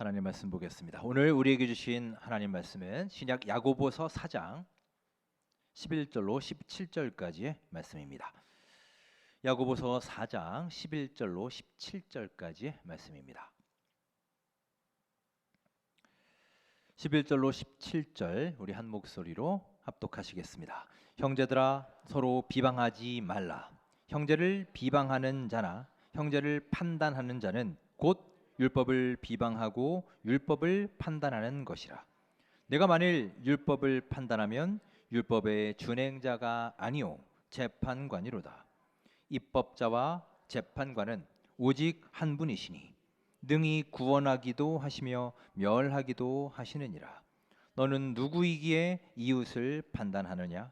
하나님 말씀 보겠습니다. 오늘 우리에게 주신 하나님 말씀은 신약 야고보서 4장 11절로 17절까지의 말씀입니다. 야고보서 4장 11절로 17절까지의 말씀입니다. 11절로 17절 우리 한 목소리로 합독하시겠습니다. 형제들아 서로 비방하지 말라. 형제를 비방하는 자나 형제를 판단하는 자는 곧 율법을 비방하고 율법을 판단하는 것이라. 내가 만일 율법을 판단하면 율법의 준행자가 아니요 재판관이로다. 입법자와 재판관은 오직 한 분이시니 능히 구원하기도 하시며 멸하기도 하시느니라. 너는 누구이기에 이웃을 판단하느냐?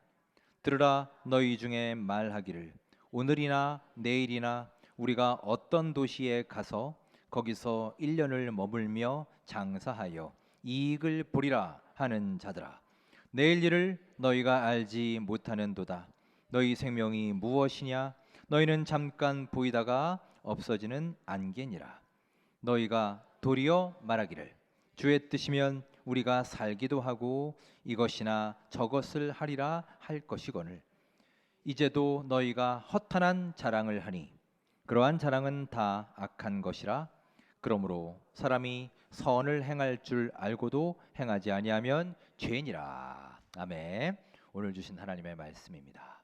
들으라, 너희 중에 말하기를 오늘이나 내일이나 우리가 어떤 도시에 가서 거기서 1년을 머물며 장사하여 이익을 보리라 하는 자들아, 내일 일을 너희가 알지 못하는도다. 너희 생명이 무엇이냐? 너희는 잠깐 보이다가 없어지는 안개니라. 너희가 도리어 말하기를 주의 뜻이면 우리가 살기도 하고 이것이나 저것을 하리라 할 것이거늘, 이제도 너희가 허탄한 자랑을 하니 그러한 자랑은 다 악한 것이라. 그러므로 사람이 선을 행할 줄 알고도 행하지 아니하면 죄니라. 아멘. 오늘 주신 하나님의 말씀입니다.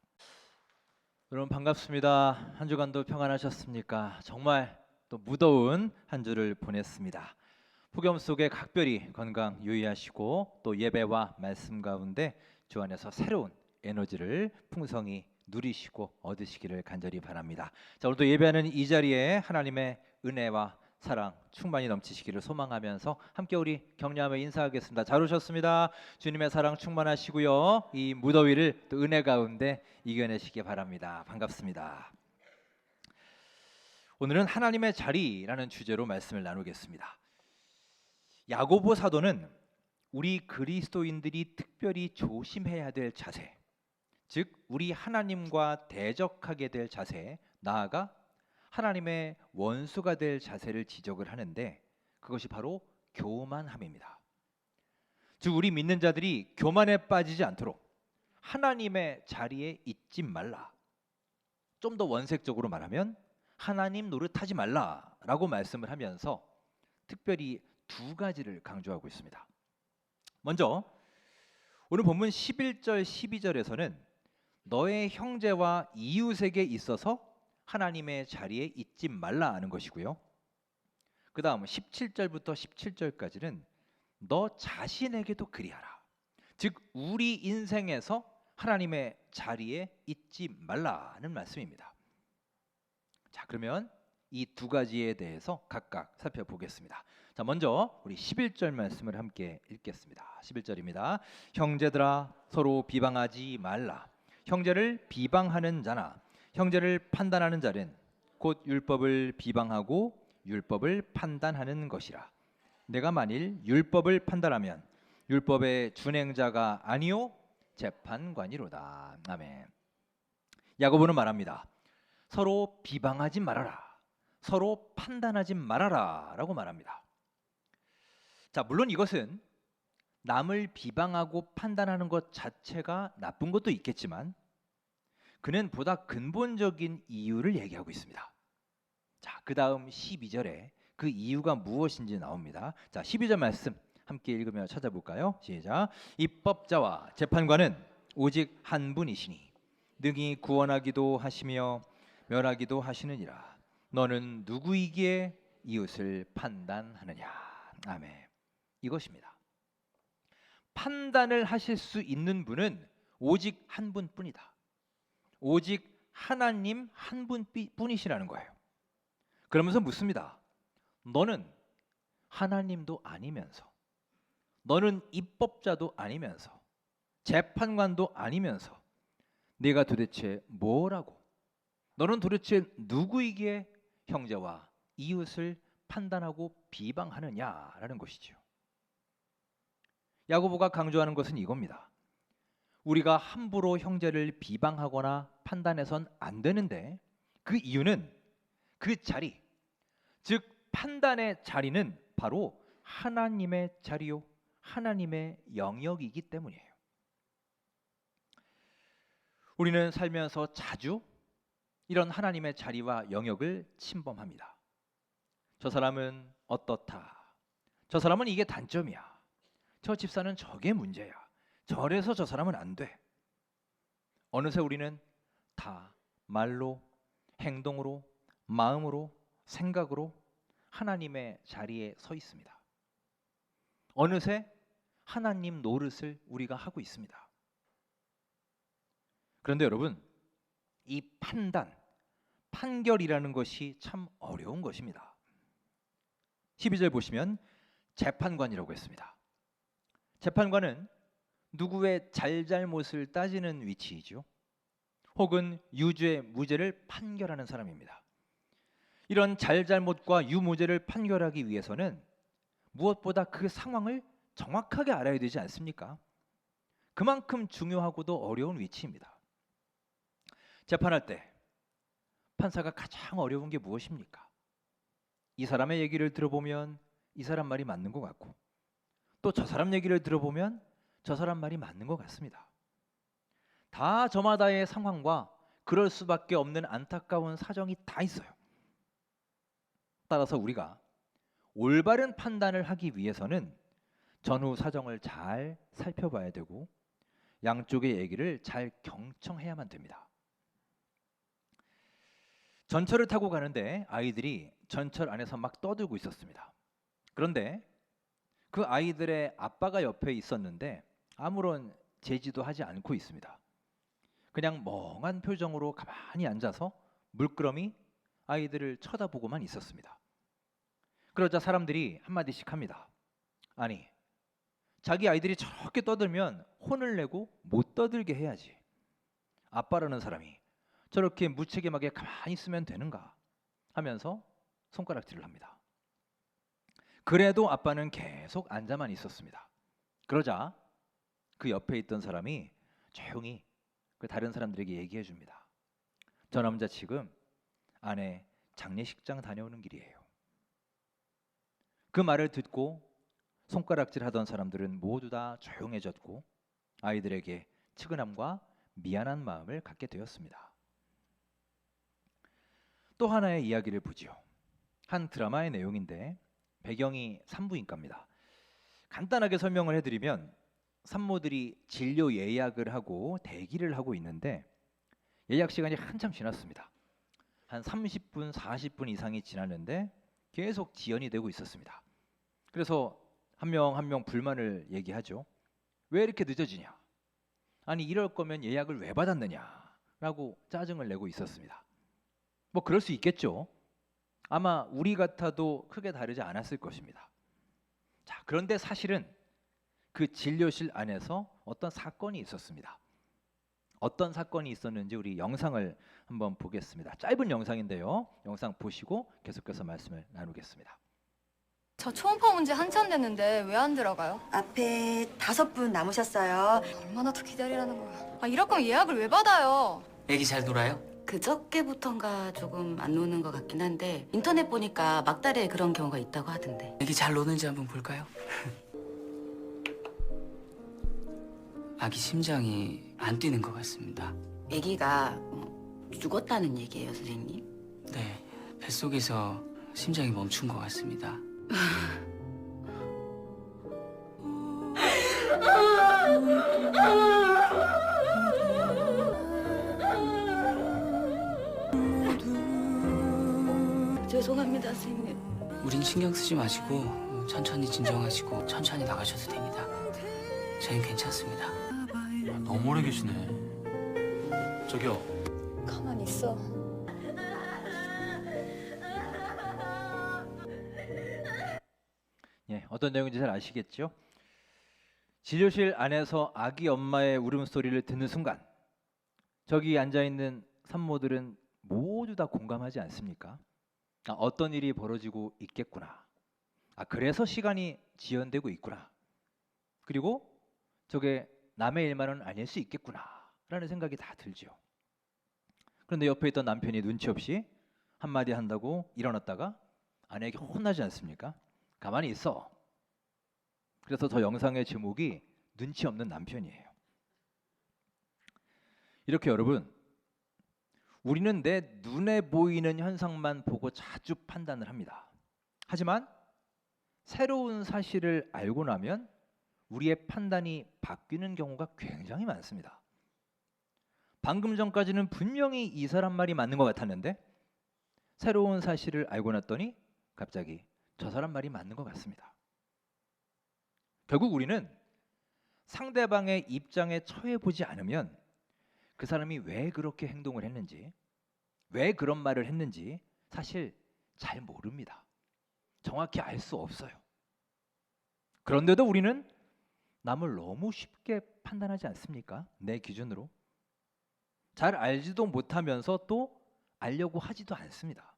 여러분 반갑습니다. 한 주간도 평안하셨습니까? 정말 또 무더운 한 주를 보냈습니다. 폭염 속에 각별히 건강 유의하시고 또 예배와 말씀 가운데 주 안에서 새로운 에너지를 풍성히 누리시고 얻으시기를 간절히 바랍니다. 자, 오늘도 예배하는 이 자리에 하나님의 은혜와 사랑 충만히 넘치시기를 소망하면서 함께 우리 격려하며 인사하겠습니다. 잘 오셨습니다. 주님의 사랑 충만하시고요. 이 무더위를 또 은혜 가운데 이겨내시기 바랍니다. 반갑습니다. 오늘은 하나님의 자리라는 주제로 말씀을 나누겠습니다. 야고보 사도는 우리 그리스도인들이 특별히 조심해야 될 자세, 즉 우리 하나님과 대적하게 될 자세, 나아가 하나님의 원수가 될 자세를 지적을 하는데, 그것이 바로 교만함입니다. 즉 우리 믿는 자들이 교만에 빠지지 않도록 하나님의 자리에 있지 말라. 좀 더 원색적으로 말하면 하나님 노릇하지 말라라고 말씀을 하면서 특별히 두 가지를 강조하고 있습니다. 먼저 오늘 본문 11절 12절에서는 너의 형제와 이웃에게 있어서 하나님의 자리에 있지 말라 하는 것이고요. 그 다음 17절부터 17절까지는 너 자신에게도 그리하라. 즉 우리 인생에서 하나님의 자리에 있지 말라는 말씀입니다. 자, 그러면 이 두 가지에 대해서 각각 살펴보겠습니다. 자, 먼저 우리 11절 말씀을 함께 읽겠습니다. 11절입니다. 형제들아 서로 비방하지 말라. 형제를 비방하는 자나 형제를 판단하는 자는 곧 율법을 비방하고 율법을 판단하는 것이라. 내가 만일 율법을 판단하면 율법의 준행자가 아니요 재판관이로다. 아멘. 야고보는 말합니다. 서로 비방하지 말아라. 서로 판단하지 말아라 라고 말합니다. 자, 물론 이것은 남을 비방하고 판단하는 것 자체가 나쁜 것도 있겠지만 그는 보다 근본적인 이유를 얘기하고 있습니다. 자, 그 다음 12절에 그 이유가 무엇인지 나옵니다. 자, 12절 말씀 함께 읽으며 찾아볼까요? 시작. 입법자와 재판관은 오직 한 분이시니 능히 구원하기도 하시며 멸하기도 하시느니라. 너는 누구이기에 이웃을 판단하느냐. 아멘. 이것입니다. 판단을 하실 수 있는 분은 오직 한 분뿐이다. 오직 하나님 한 분뿐이시라는 거예요. 그러면서 묻습니다. 너는 하나님도 아니면서, 너는 입법자도 아니면서, 재판관도 아니면서 네가 도대체 뭐라고, 너는 도대체 누구이기에 형제와 이웃을 판단하고 비방하느냐라는 것이죠. 야고보가 강조하는 것은 이겁니다. 우리가 함부로 형제를 비방하거나 판단해선 안 되는데, 그 이유는 그 자리, 즉 판단의 자리는 바로 하나님의 자리요, 하나님의 영역이기 때문이에요. 우리는 살면서 자주 이런 하나님의 자리와 영역을 침범합니다. 저 사람은 어떻다. 저 사람은 이게 단점이야. 저 집사는 저게 문제야. 저래서 저 사람은 안 돼. 어느새 우리는 다 말로, 행동으로, 마음으로, 생각으로 하나님의 자리에 서 있습니다. 어느새 하나님 노릇을 우리가 하고 있습니다. 그런데 여러분, 이 판결이라는 것이 참 어려운 것입니다. 12절 보시면 재판관이라고 했습니다. 재판관은 누구의 잘잘못을 따지는 위치이죠. 혹은 유죄, 무죄를 판결하는 사람입니다. 이런 잘잘못과 유무죄를 판결하기 위해서는 무엇보다 그 상황을 정확하게 알아야 되지 않습니까? 그만큼 중요하고도 어려운 위치입니다. 재판할 때 판사가 가장 어려운 게 무엇입니까? 이 사람의 얘기를 들어보면 이 사람 말이 맞는 것 같고, 또 저 사람 얘기를 들어보면 저 사람 말이 맞는 것 같습니다. 다 저마다의 상황과 그럴 수밖에 없는 안타까운 사정이 다 있어요. 따라서 우리가 올바른 판단을 하기 위해서는 전후 사정을 잘 살펴봐야 되고 양쪽의 얘기를 잘 경청해야만 됩니다. 전철을 타고 가는데 아이들이 전철 안에서 막 떠들고 있었습니다. 그런데 그 아이들의 아빠가 옆에 있었는데 아무런 제지도 하지 않고 있습니다. 그냥 멍한 표정으로 가만히 앉아서 물끄러미 아이들을 쳐다보고만 있었습니다. 그러자 사람들이 한마디씩 합니다. 아니, 자기 아이들이 저렇게 떠들면 혼을 내고 못 떠들게 해야지. 아빠라는 사람이 저렇게 무책임하게 가만히 있으면 되는가 하면서 손가락질을 합니다. 그래도 아빠는 계속 앉아만 있었습니다. 그러자 그 옆에 있던 사람이 조용히 그 다른 사람들에게 얘기해 줍니다. 저 남자 지금 아내 장례식장 다녀오는 길이에요. 그 말을 듣고 손가락질 하던 사람들은 모두 다 조용해졌고 아이들에게 측은함과 미안한 마음을 갖게 되었습니다. 또 하나의 이야기를 보죠. 한 드라마의 내용인데 배경이 산부인과입니다. 간단하게 설명을 해드리면 산모들이 진료 예약을 하고 대기를 하고 있는데 예약 시간이 한참 지났습니다. 한 30분, 40분 이상이 지났는데 계속 지연이 되고 있었습니다. 그래서 한 명 한 명 불만을 얘기하죠. 왜 이렇게 늦어지냐? 아니 이럴 거면 예약을 왜 받았느냐라고 짜증을 내고 있었습니다. 뭐 그럴 수 있겠죠. 아마 우리 같아도 크게 다르지 않았을 것입니다. 자, 그런데 사실은 그 진료실 안에서 어떤 사건이 있었습니다. 어떤 사건이 있었는지 우리 영상을 한번 보겠습니다. 짧은 영상인데요. 영상 보시고 계속해서 말씀을 나누겠습니다. 저 초음파 온 지 한참 됐는데 왜 안 들어가요? 앞에 5분 남으셨어요. 얼마나 더 기다리라는 거야. 아, 이럴 거면 예약을 왜 받아요? 애기 잘 놀아요? 그저께부턴가 조금 안 노는 것 같긴 한데 인터넷 보니까 막달에 그런 경우가 있다고 하던데. 애기 잘 노는지 한번 볼까요? 아기 심장이 안 뛰는 것 같습니다. 아기가 죽었다는 얘기예요, 선생님? 네, 뱃속에서 심장이 멈춘 것 같습니다. 죄송합니다, 선생님. 우린 신경 쓰지 마시고 천천히 진정하시고 천천히 나가셔도 됩니다. 저희는 괜찮습니다. 너무 오래 계시네. 저기요. 가만히 있어. 예, 어떤 내용인지 잘 아시겠죠? 진료실 안에서 아기 엄마의 울음소리를 듣는 순간 저기 앉아있는 산모들은 모두 다 공감하지 않습니까? 아, 어떤 일이 벌어지고 있겠구나. 아, 그래서 시간이 지연되고 있구나. 그리고 저게 남의 일만은 아닐 수 있겠구나 라는 생각이 다 들죠. 그런데 옆에 있던 남편이 눈치 없이 한마디 한다고 일어났다가 아내에게 혼나지 않습니까? 가만히 있어. 그래서 저 영상의 제목이 눈치 없는 남편이에요. 이렇게 여러분, 우리는 내 눈에 보이는 현상만 보고 자주 판단을 합니다. 하지만 새로운 사실을 알고 나면 우리의 판단이 바뀌는 경우가 굉장히 많습니다. 방금 전까지는 분명히 이 사람 말이 맞는 것 같았는데 새로운 사실을 알고 났더니 갑자기 저 사람 말이 맞는 것 같습니다. 결국 우리는 상대방의 입장에 처해 보지 않으면 그 사람이 왜 그렇게 행동을 했는지, 왜 그런 말을 했는지 사실 잘 모릅니다. 정확히 알 수 없어요. 그런데도 우리는 남을 너무 쉽게 판단하지 않습니까? 내 기준으로. 잘 알지도 못하면서 또 알려고 하지도 않습니다.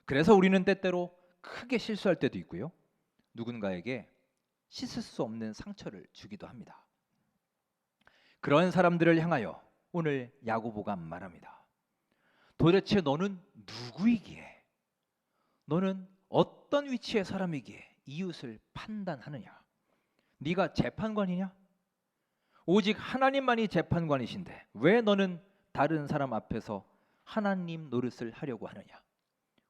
그래서 우리는 때때로 크게 실수할 때도 있고요. 누군가에게 씻을 수 없는 상처를 주기도 합니다. 그런 사람들을 향하여 오늘 야고보가 말합니다. 도대체 너는 누구이기에, 너는 어떤 위치의 사람이기에 이웃을 판단하느냐? 네가 재판관이냐? 오직 하나님만이 재판관이신데 왜 너는 다른 사람 앞에서 하나님 노릇을 하려고 하느냐?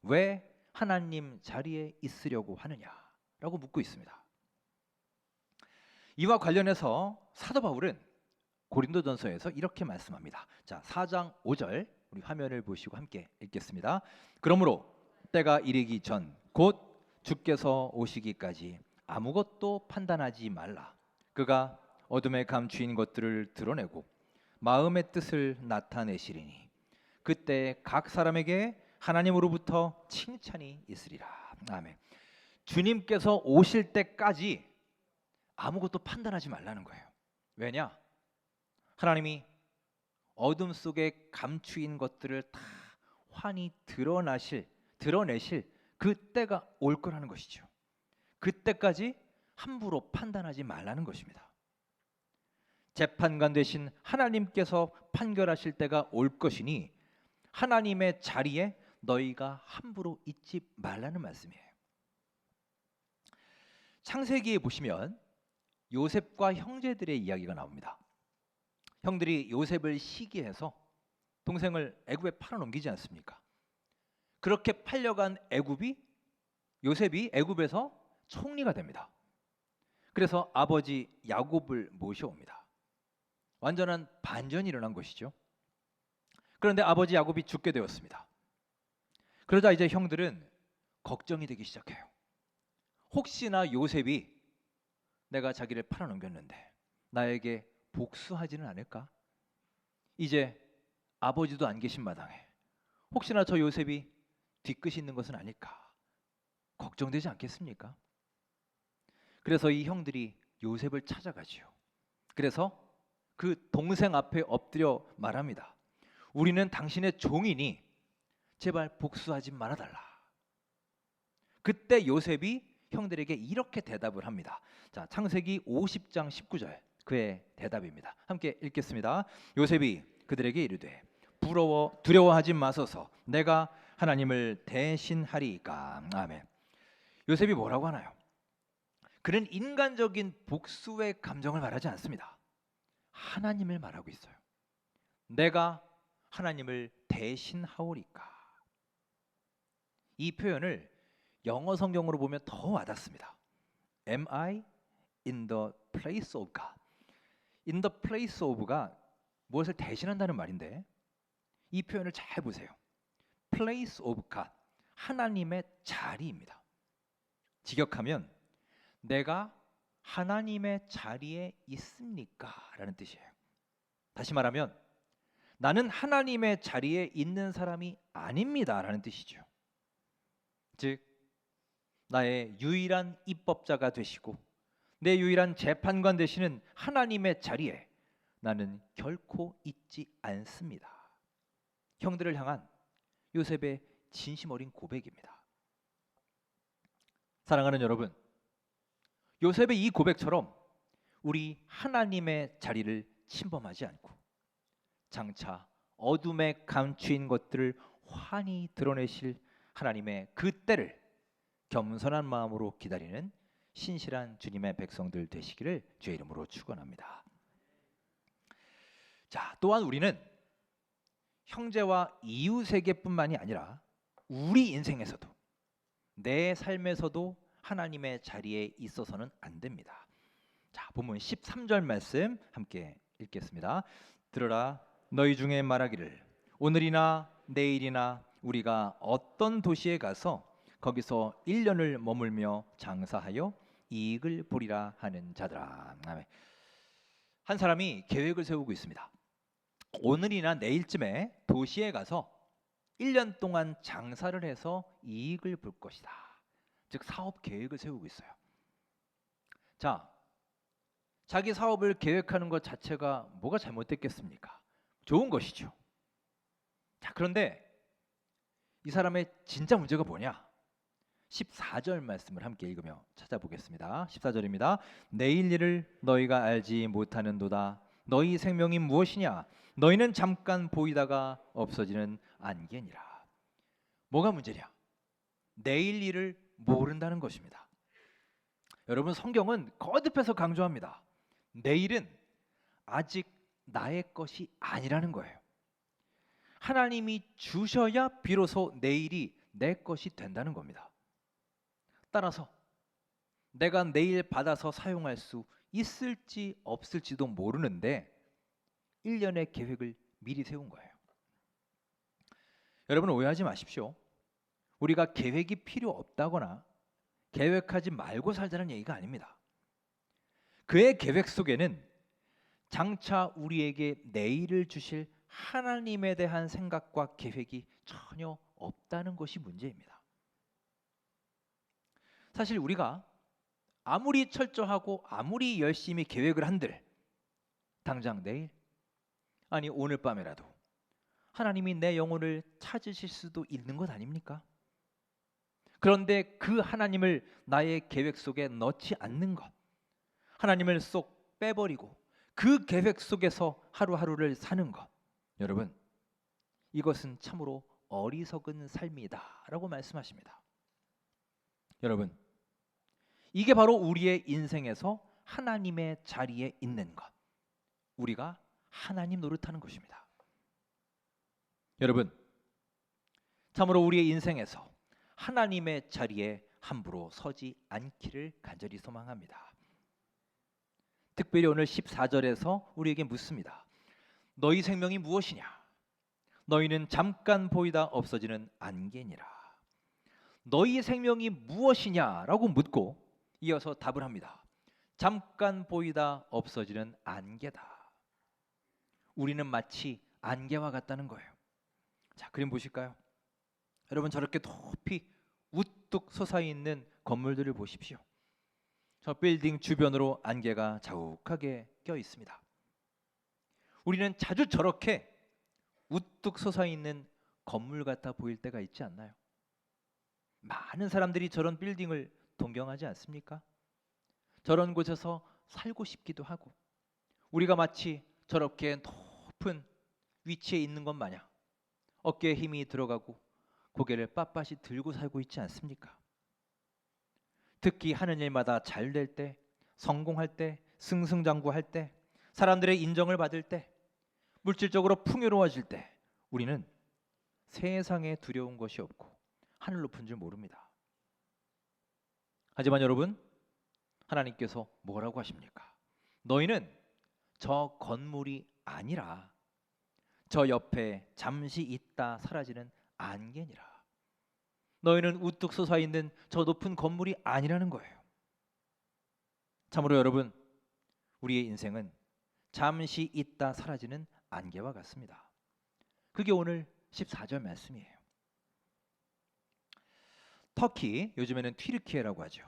왜 하나님 자리에 있으려고 하느냐? 라고 묻고 있습니다. 이와 관련해서 사도 바울은 고린도전서에서 이렇게 말씀합니다. 자, 4장 5절 우리 화면을 보시고 함께 읽겠습니다. 그러므로 때가 이르기 전 곧 주께서 오시기까지 아무것도 판단하지 말라. 그가 어둠에 감추인 것들을 드러내고 마음의 뜻을 나타내시리니 그때 각 사람에게 하나님으로부터 칭찬이 있으리라. 아멘. 주님께서 오실 때까지 아무것도 판단하지 말라는 거예요. 왜냐? 하나님이 어둠 속에 감추인 것들을 다 환히 드러내실 그때가 올 거라는 것이죠. 그때까지 함부로 판단하지 말라는 것입니다. 재판관 되신 하나님께서 판결하실 때가 올 것이니 하나님의 자리에 너희가 함부로 있지 말라는 말씀이에요. 창세기에 보시면 요셉과 형제들의 이야기가 나옵니다. 형들이 요셉을 시기해서 동생을 애굽에 팔아넘기지 않습니까? 그렇게 팔려간 요셉이 애굽에서 총리가 됩니다. 그래서 아버지 야곱을 모셔옵니다. 완전한 반전이 일어난 것이죠. 그런데 아버지 야곱이 죽게 되었습니다. 그러자 이제 형들은 걱정이 되기 시작해요. 혹시나 요셉이 내가 자기를 팔아넘겼는데 나에게 복수하지는 않을까? 이제 아버지도 안 계신 마당에 혹시나 저 요셉이 뒤끝이 있는 것은 아닐까? 걱정되지 않겠습니까? 그래서 이 형들이 요셉을 찾아가지요. 그래서 그 동생 앞에 엎드려 말합니다. 우리는 당신의 종이니 제발 복수하지 말아달라. 그때 요셉이 형들에게 이렇게 대답을 합니다. 자, 창세기 50장 19절 그의 대답입니다. 함께 읽겠습니다. 요셉이 그들에게 이르되 두려워하지 마소서 내가 하나님을 대신하리이까. 아멘. 요셉이 뭐라고 하나요? 그는 인간적인 복수의 감정을 말하지 않습니다. 하나님을 말하고 있어요. 내가 하나님을 대신하오리까. 이 표현을 영어 성경으로 보면 더 와닿습니다. Am I in the place of God? In the place of가 무엇을 대신한다는 말인데 이 표현을 잘 보세요. Place of God, 하나님의 자리입니다. 직역하면 내가 하나님의 자리에 있습니까? 라는 뜻이에요. 다시 말하면 나는 하나님의 자리에 있는 사람이 아닙니다 라는 뜻이죠. 즉 나의 유일한 입법자가 되시고 내 유일한 재판관 되시는 하나님의 자리에 나는 결코 있지 않습니다. 형들을 향한 요셉의 진심 어린 고백입니다. 사랑하는 여러분, 요셉의 이 고백처럼 우리 하나님의 자리를 침범하지 않고 장차 어둠에 감추인 것들을 환히 드러내실 하나님의 그 때를 겸손한 마음으로 기다리는 신실한 주님의 백성들 되시기를 주의 이름으로 축원합니다. 자, 또한 우리는 형제와 이웃에게뿐만이 아니라 우리 인생에서도 내 삶에서도 하나님의 자리에 있어서는 안 됩니다. 자, 본문 13절 말씀 함께 읽겠습니다. 들으라, 너희 중에 말하기를 오늘이나 내일이나 우리가 어떤 도시에 가서 거기서 1년을 머물며 장사하여 이익을 보리라 하는 자들아. 아멘. 한 사람이 계획을 세우고 있습니다. 오늘이나 내일쯤에 도시에 가서 1년 동안 장사를 해서 이익을 볼 것이다. 즉 사업 계획을 세우고 있어요. 자, 자기 사업을 계획하는 것 자체가 뭐가 잘못됐겠습니까? 좋은 것이죠. 자, 그런데 이 사람의 진짜 문제가 뭐냐? 14절 말씀을 함께 읽으며 찾아보겠습니다. 14절입니다. 내일 일을 너희가 알지 못하는도다. 너희 생명이 무엇이냐? 너희는 잠깐 보이다가 없어지는 안개니라. 뭐가 문제냐? 내일 일을 모른다는 것입니다. 여러분, 성경은 거듭해서 강조합니다. 내일은 아직 나의 것이 아니라는 거예요. 하나님이 주셔야 비로소 내일이 내 것이 된다는 겁니다. 따라서 내가 내일 받아서 사용할 수 있을지 없을지도 모르는데 1년의 계획을 미리 세운 거예요. 여러분, 오해하지 마십시오. 우리가 계획이 필요 없다거나 계획하지 말고 살자는 얘기가 아닙니다. 그의 계획 속에는 장차 우리에게 내일을 주실 하나님에 대한 생각과 계획이 전혀 없다는 것이 문제입니다. 사실 우리가 아무리 철저하고 아무리 열심히 계획을 한들 당장 내일, 아니 오늘 밤에라도 하나님이 내 영혼을 찾으실 수도 있는 것 아닙니까? 그런데 그 하나님을 나의 계획 속에 넣지 않는 것, 하나님을 쏙 빼버리고 그 계획 속에서 하루하루를 사는 것, 여러분, 이것은 참으로 어리석은 삶이다라고 말씀하십니다. 여러분, 이게 바로 우리의 인생에서 하나님의 자리에 있는 것, 우리가 하나님 노릇하는 것입니다. 여러분, 참으로 우리의 인생에서 하나님의 자리에 함부로 서지 않기를 간절히 소망합니다. 특별히 오늘 14절에서 우리에게 묻습니다. 너희 생명이 무엇이냐? 너희는 잠깐 보이다 없어지는 안개니라. 너희 생명이 무엇이냐라고 묻고 이어서 답을 합니다. 잠깐 보이다 없어지는 안개다. 우리는 마치 안개와 같다는 거예요. 자, 그림 보실까요? 여러분, 저렇게 높이 우뚝 솟아있는 건물들을 보십시오. 저 빌딩 주변으로 안개가 자욱하게 껴 있습니다. 우리는 자주 저렇게 우뚝 솟아있는 건물 같아 보일 때가 있지 않나요? 많은 사람들이 저런 빌딩을 동경하지 않습니까? 저런 곳에서 살고 싶기도 하고 우리가 마치 저렇게 높은 위치에 있는 것 마냥 어깨에 힘이 들어가고 고개를 빳빳이 들고 살고 있지 않습니까? 특히 하는 일마다 잘 될 때, 성공할 때, 승승장구할 때, 사람들의 인정을 받을 때, 물질적으로 풍요로워질 때 우리는 세상에 두려운 것이 없고 하늘 높은 줄 모릅니다. 하지만 여러분, 하나님께서 뭐라고 하십니까? 너희는 저 건물이 아니라 저 옆에 잠시 있다 사라지는 안개니라. 너희는 우뚝 솟아있는 저 높은 건물이 아니라는 거예요. 참으로 여러분, 우리의 인생은 잠시 있다 사라지는 안개와 같습니다. 그게 오늘 14절 말씀이에요. 터키, 요즘에는 튀르키예라고 하죠.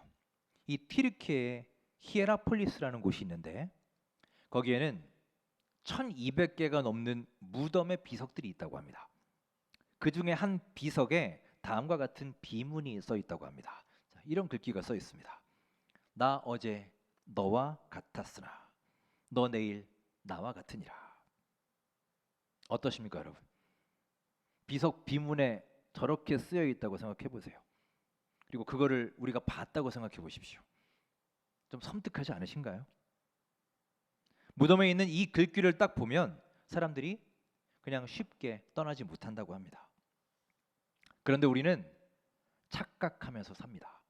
이 튀르키예에 히에라폴리스라는 곳이 있는데 거기에는 1200개가 넘는 무덤의 비석들이 있다고 합니다. 그 중에 한 비석에 다음과 같은 비문이 써 있다고 합니다. 자, 이런 글귀가 써 있습니다. 나 어제 너와 같았으나 너 내일 나와 같으니라. 어떠십니까, 여러분? 비석 비문에 저렇게 쓰여 있다고 생각해 보세요. 그리고 그거를 우리가 봤다고 생각해 보십시오. 좀 섬뜩하지 않으신가요? 무덤에 있는 이 글귀를 딱 보면 사람들이 그냥 쉽게 떠나지 못한다고 합니다. 그런데 우리는 착각하면서 삽니다.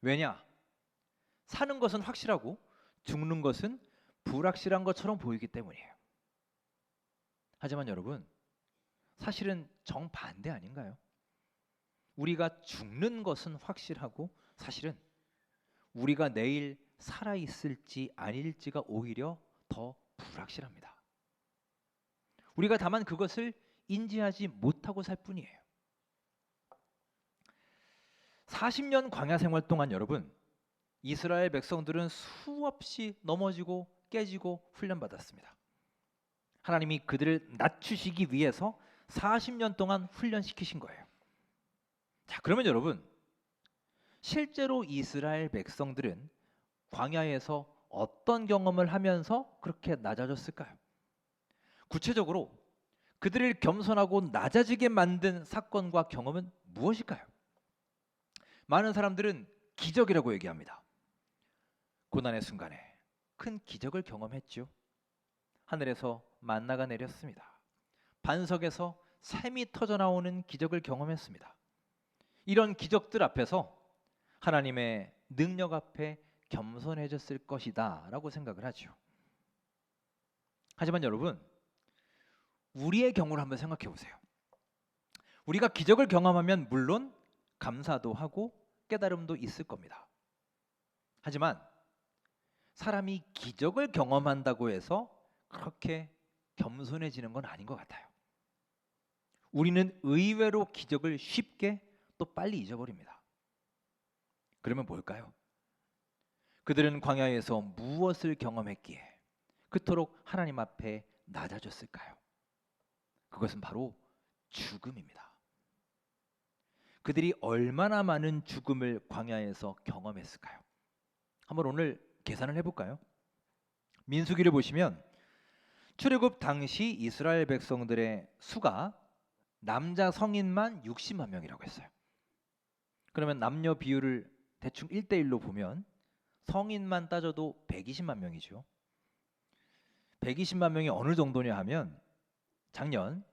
왜냐? 사는 것은 확실하고 죽는 것은 불확실한 것처럼 보이기 때문이에요. 하지만 여러분, 사실은 정반대 아닌가요? 우리가 죽는 것은 확실하고 사실은 우리가 내일 살아있을지 아닐지가 오히려 더 불확실합니다. 우리가 다만 그것을 인지하지 못하고 살 뿐이에요. 40년 광야 생활 동안 여러분, 이스라엘 백성들은 수없이 넘어지고 깨지고 훈련받았습니다. 하나님이 그들을 낮추시기 위해서 40년 동안 훈련시키신 거예요. 자, 그러면 여러분, 실제로 이스라엘 백성들은 광야에서 어떤 경험을 하면서 그렇게 낮아졌을까요? 구체적으로 그들을 겸손하고 낮아지게 만든 사건과 경험은 무엇일까요? 많은 사람들은 기적이라고 얘기합니다. 고난의 순간에 큰 기적을 경험했죠. 하늘에서 만나가 내렸습니다. 반석에서 샘이 터져 나오는 기적을 경험했습니다. 이런 기적들 앞에서 하나님의 능력 앞에 겸손해졌을 것이다 라고 생각을 하죠. 하지만 여러분, 우리의 경우를 한번 생각해 보세요. 우리가 기적을 경험하면 물론 감사도 하고 깨달음도 있을 겁니다. 하지만 사람이 기적을 경험한다고 해서 그렇게 겸손해지는 건 아닌 것 같아요. 우리는 의외로 기적을 쉽게 또 빨리 잊어버립니다. 그러면 뭘까요? 그들은 광야에서 무엇을 경험했기에 그토록 하나님 앞에 낮아졌을까요? 그것은 바로 죽음입니다. 그들이 얼마나 많은 죽음을 광야에서 경험했을까요? 한번 오늘 계산을 해볼까요? 민수기를 보시면 출애굽 당시 이스라엘 백성들의 수가 남자 성인만 60만 명이라고 했어요. 그러면 남녀 비율을 대충 1대1로 보면 성인만 따져도 120만 명이죠. 120만 명이 어느 정도냐 하면 작년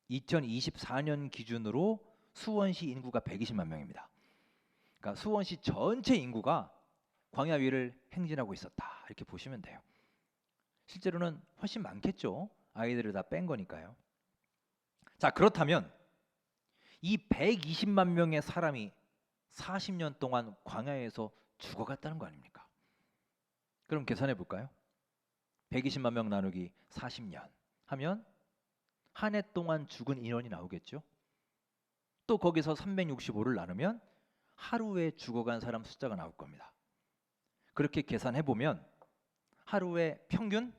2024년 기준으로 수원시 인구가 120만 명입니다. 그러니까 수원시 전체 인구가 광야 위를 행진하고 있었다 이렇게 보시면 돼요. 실제로는 훨씬 많겠죠. 아이들을 다 뺀 거니까요. 자, 그렇다면 이 120만 명의 사람이 40년 동안 광야에서 죽어갔다는 거 아닙니까? 그럼 계산해 볼까요? 120만 명 나누기 40년 하면 한 해 동안 죽은 인원이 나오겠죠. 또 거기서 365를 나누면 하루에 죽어간 사람 숫자가 나올 겁니다. 그렇게 계산해 보면 하루에 평균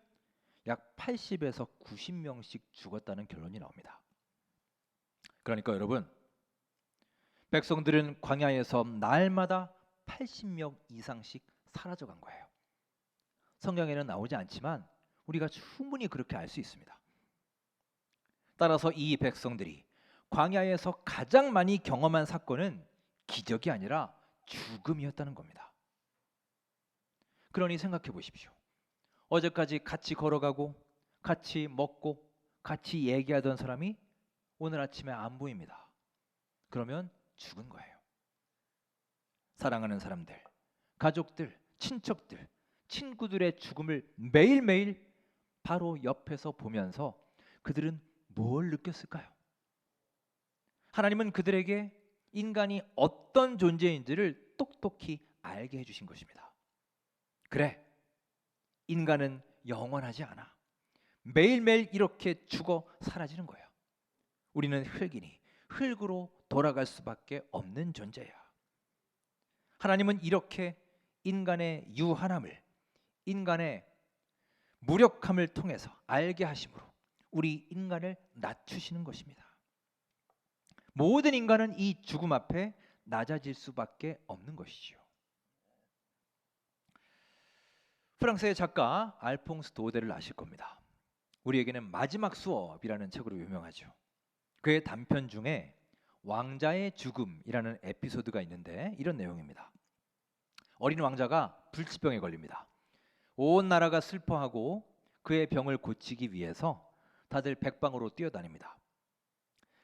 약 80에서 90명씩 죽었다는 결론이 나옵니다. 그러니까 여러분, 백성들은 광야에서 날마다 80명 이상씩 사라져간 거예요. 성경에는 나오지 않지만 우리가 충분히 그렇게 알 수 있습니다. 따라서 이 백성들이 광야에서 가장 많이 경험한 사건은 기적이 아니라 죽음이었다는 겁니다. 그러니 생각해 보십시오. 어제까지 같이 걸어가고 같이 먹고 같이 얘기하던 사람이 오늘 아침에 안 보입니다. 그러면 죽은 거예요. 사랑하는 사람들, 가족들, 친척들, 친구들의 죽음을 매일매일 바로 옆에서 보면서 그들은 뭘 느꼈을까요? 하나님은 그들에게 인간이 어떤 존재인지를 똑똑히 알게 해주신 것입니다. 그래, 인간은 영원하지 않아. 매일매일 이렇게 죽어 사라지는 거예요. 우리는 흙이니 흙으로 돌아갈 수밖에 없는 존재야. 하나님은 이렇게 인간의 유한함을, 인간의 무력함을 통해서 알게 하심으로 우리 인간을 낮추시는 것입니다. 모든 인간은 이 죽음 앞에 낮아질 수밖에 없는 것이지요. 프랑스의 작가 알퐁스 도데를 아실 겁니다. 우리에게는 마지막 수업이라는 책으로 유명하죠. 그의 단편 중에 왕자의 죽음이라는 에피소드가 있는데 이런 내용입니다. 어린 왕자가 불치병에 걸립니다. 온 나라가 슬퍼하고 그의 병을 고치기 위해서 다들 백방으로 뛰어다닙니다.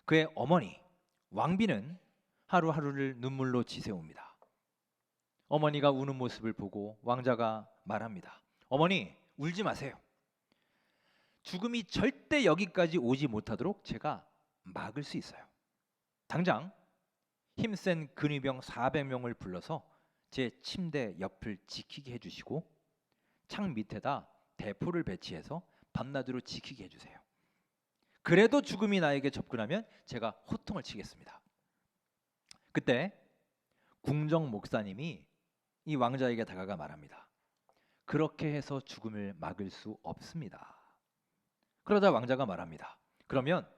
그의 어머니 왕비는 하루하루를 눈물로 지새웁니다. 어머니가 우는 모습을 보고 왕자가 말합니다. 어머니, 울지 마세요. 죽음이 절대 여기까지 오지 못하도록 제가 막을 수 있어요. 당장 힘센 근위병 400명을 불러서 제 침대 옆을 지키게 해주시고 창 밑에다 대포를 배치해서 밤낮으로 지키게 해주세요. 그래도 죽음이 나에게 접근하면 제가 호통을 치겠습니다. 그때 궁정 목사님이 이 왕자에게 다가가 말합니다. 그렇게 해서 죽음을 막을 수 없습니다. 그러자 왕자가 말합니다. 그러면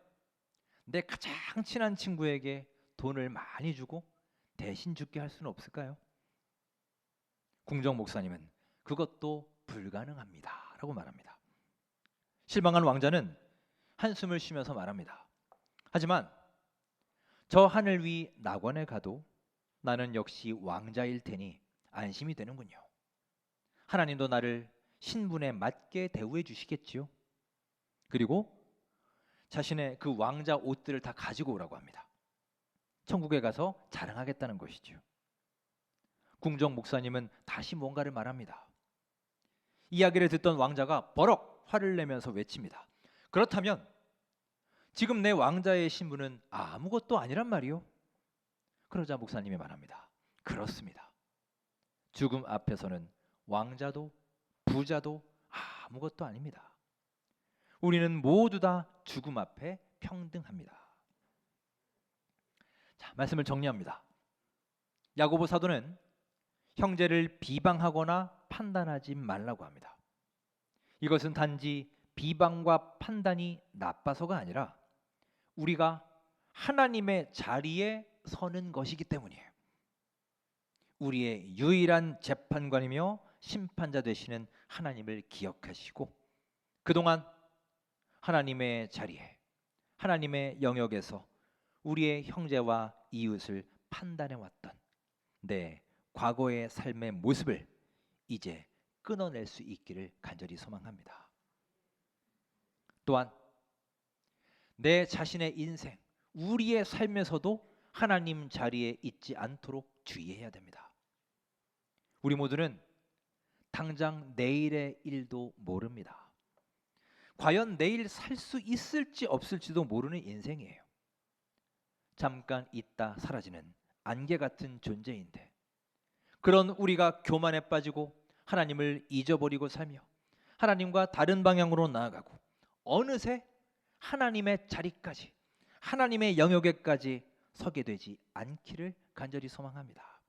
내 가장 친한 친구에게 돈을 많이 주고 대신 죽게 할 수는 없을까요? 궁정 목사님은 그것도 불가능합니다 라고 말합니다. 실망한 왕자는 한숨을 쉬면서 말합니다. 하지만 저 하늘 위 낙원에 가도 나는 역시 왕자일 테니 안심이 되는군요. 하나님도 나를 신분에 맞게 대우해 주시겠지요. 그리고 자신의 그 왕자 옷들을 다 가지고 오라고 합니다. 천국에 가서 자랑하겠다는 것이죠. 궁정 목사님은 다시 뭔가를 말합니다. 이야기를 듣던 왕자가 버럭 화를 내면서 외칩니다. 그렇다면 지금 내 왕자의 신분은 아무것도 아니란 말이요. 그러자 목사님이 말합니다. 그렇습니다. 죽음 앞에서는 왕자도 부자도 아무것도 아닙니다. 우리는 모두 다 죽음 앞에 평등합니다. 자, 말씀을 정리합니다. 야고보 사도는 형제를 비방하거나 판단하지 말라고 합니다. 이것은 단지 비방과 판단이 나빠서가 아니라 우리가 하나님의 자리에 서는 것이기 때문이에요. 우리의 유일한 재판관이며 심판자 되시는 하나님을 기억하시고 그동안 하나님의 자리에 하나님의 영역에서 우리의 형제와 이웃을 판단해 왔던 내 과거의 삶의 모습을 이제 끊어낼 수 있기를 간절히 소망합니다. 또한 내 자신의 인생, 우리의 삶에서도 하나님 자리에 있지 않도록 주의해야 됩니다. 우리 모두는 당장 내일의 일도 모릅니다. 과연 내일 살 수 있을지 없을지도 모르는 인생이에요. 잠깐 있다 사라지는 안개 같은 존재인데 그런 우리가 교만에 빠지고 하나님을 잊어버리고 살며 하나님과 다른 방향으로 나아가고 어느새 하나님의 자리까지 하나님의 영역에까지 서게 되지 않기를 간절히 소망합니다.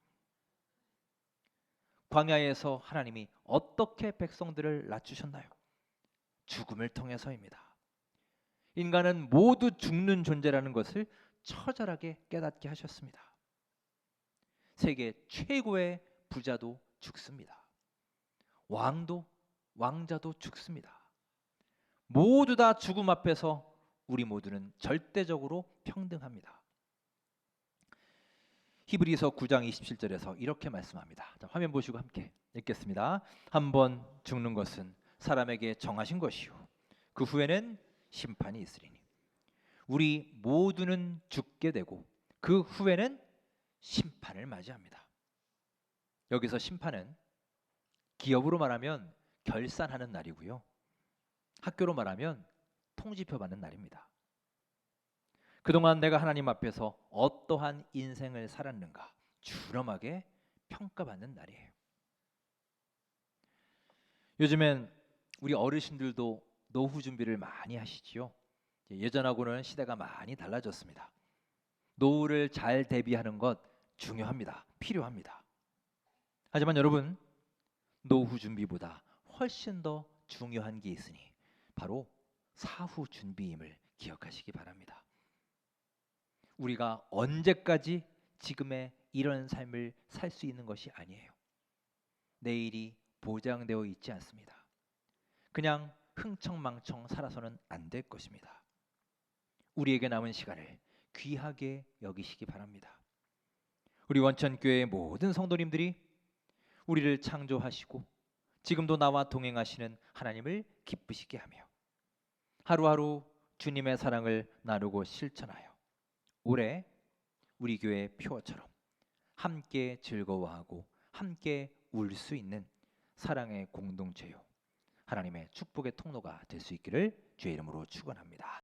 광야에서 하나님이 어떻게 백성들을 낮추셨나요? 죽음을 통해서입니다. 인간은 모두 죽는 존재라는 것을 처절하게 깨닫게 하셨습니다. 세계 최고의 부자도 죽습니다. 왕자도 죽습니다. 모두 다 죽음 앞에서 우리 모두는 절대적으로 평등합니다. 히브리서 9장 27절에서 이렇게 말씀합니다. 자, 화면 보시고 함께 읽겠습니다. 한 번 죽는 것은 사람에게 정하신 것이요 그 후에는 심판이 있으리니 우리 모두는 죽게 되고 그 후에는 심판을 맞이합니다. 여기서 심판은 기업으로 말하면 결산하는 날이고요. 학교로 말하면 통지표 받는 날입니다. 그동안 내가 하나님 앞에서 어떠한 인생을 살았는가 주름하게 평가받는 날이에요. 요즘엔 우리 어르신들도 노후 준비를 많이 하시지요. 예전하고는 시대가 많이 달라졌습니다. 노후를 잘 대비하는 것 중요합니다. 필요합니다. 하지만 여러분, 노후 준비보다 훨씬 더 중요한 게 있으니 바로 사후 준비임을 기억하시기 바랍니다. 우리가 언제까지 지금의 이런 삶을 살 수 있는 것이 아니에요. 내일이 보장되어 있지 않습니다. 그냥 흥청망청 살아서는 안 될 것입니다. 우리에게 남은 시간을 귀하게 여기시기 바랍니다. 우리 원천교회의 모든 성도님들이 우리를 창조하시고 지금도 나와 동행하시는 하나님을 기쁘시게 하며 하루하루 주님의 사랑을 나누고 실천하여 올해 우리 교회 표어처럼 함께 즐거워하고 함께 울 수 있는 사랑의 공동체요 하나님의 축복의 통로가 될 수 있기를 주의 이름으로 축원합니다.